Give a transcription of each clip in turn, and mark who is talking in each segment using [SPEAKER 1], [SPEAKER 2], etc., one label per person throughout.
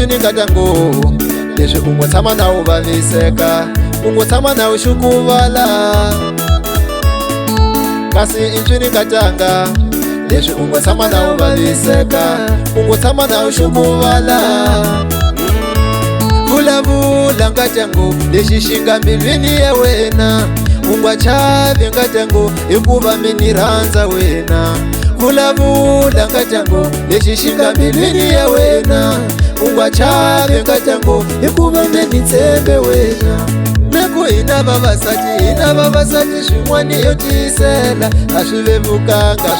[SPEAKER 1] ncini nga tyangu leswi u ngo tshama na u vaviseka, u ngo tshama na u xukuvala. Kasi i ncini nga tyanga leswi u ngo tshama na u vaviseka, u ngo tshama na u xukuvala. Vulavula nga tyangu lexi xi nga mbilwini ya wena, u nga chavi nga tyangu hikuva mi ni rhandza wena. Vulavula nga tyangu lexi xi nga mbilwini ya wena, u nga chavi nga tyangu hikuva mi ni tshembe wena. Meku hina vavasati swin'wana yo tiyisela, a swi vevukanga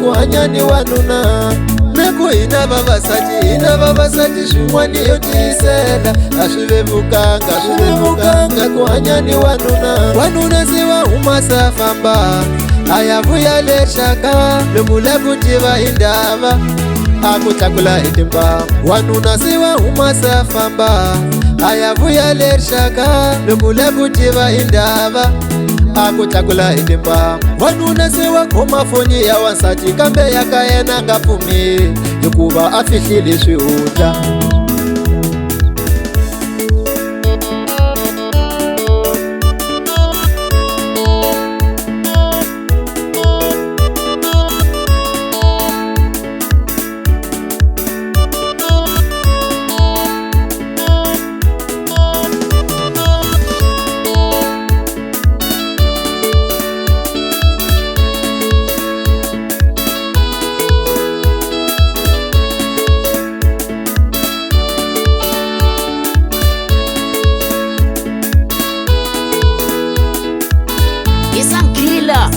[SPEAKER 1] ku hanya ni wanuna. Meku hina vavasati swin'wana yo tiyisela, a swi vevukanga ku hanya ni wanuna. Wanuna se wa huma sa famba a ya vuya le xaka, lomu la ku tiva hi ndhava a ku tlakula hi timbambu. Wanuna se wa huma sa famba a ya vuya le xaka, lomu la ku tiva hi ndhava a ku tlakula hi timbambu. Wanuna se wa khoma foni ya wansati kambe ya ka yena nga pfumeli hikuva a fihlile swihundla.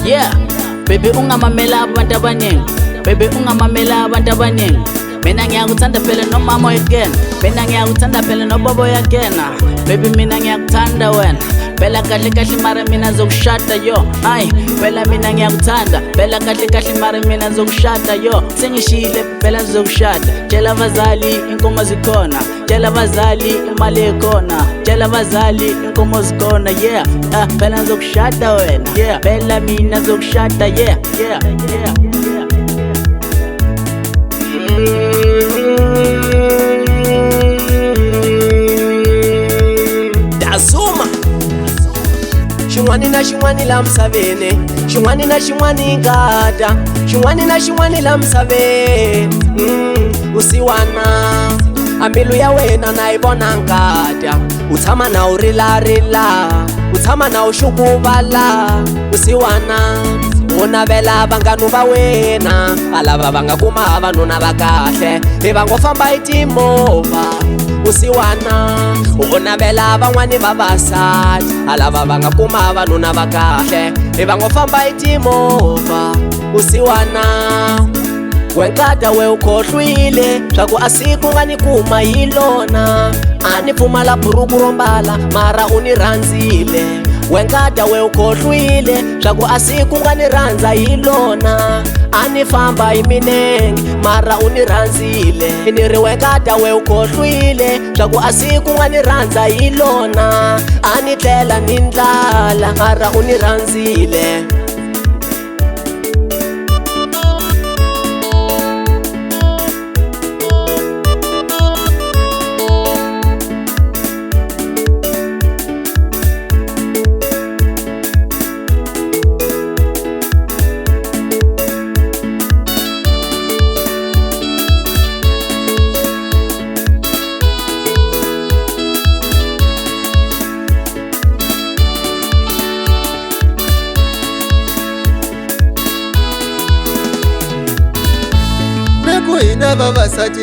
[SPEAKER 2] Yeah, baby ungamamela abantu abaningi, baby ungamamela abantu abaningi. Mina ngiyakuthanda phela nomama again, mina ngiyakuthanda phela nobaba again. Baby mina ngiyakuthanda wena, phela kahle kahle mara mina zokushada yo. Ay, phela mina ngiyakuthanda, phela kahle kahle mara mina zokushada yo. Sengishile phela zokushada, tshela abazali inkomo zikhona, tshela abazali imali ikhona, tshela abazali inkomo zikhona. Yeah, phela zokushada wena, yeah, phela mina zokushada. Yeah, yeah, yeah.
[SPEAKER 3] Dasuma xin'wani na xin'wani la misaveni, xin'wani na xin'wani ngata, xin'wani na xin'wani la misaveni. Usiwana a mbilu ya wena na yi vona ngata, u tshama na u rilarila, u tshama na u xukuvala. Usiwana u navela vanghanu va wena, a lava va nga kuma vanuna va kahle, i va ngo famba hi timovha. Usiwana u navela van'wani vavasati, a lava va nga kuma vanuna va kahle, i va ngo famba hi timovha. Usiwana wenkata we u khohlwile swaku a siku nga ni kuma hi lona, a ni pfumala buruku ro mbala mara u ni rhandzile. Wenkata we u khohlwile swaku a siku nga ni rhandza hi lona, a ni famba hi minenge mara u ni rhandzile. Ni ri wenkata we u khohlwile swaku a siku nga ni rhandza hi lona, a ni tlela ni ndlala mara u ni rhandzile.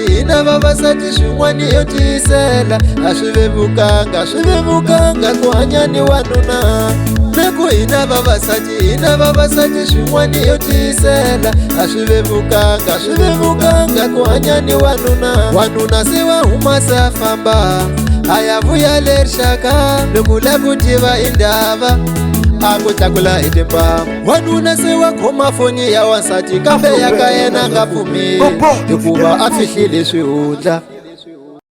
[SPEAKER 1] Hina vavasati swin'wana yo tiyisela, a swi vevukanga ku hanya ni wanuna. Meku hina vavasati swin'wana yo tiyisela, a swi vevukanga ku hanya ni wanuna. Wanuna se wa huma sa famba a ya vuya le xaka, lomu la ku tiva hi ndhava a ku tlakula hi timbambu. Wanuna se wa khoma foni ya wansati kambe ya ka yena nga pfumeli hikuva a fihlile swihundla.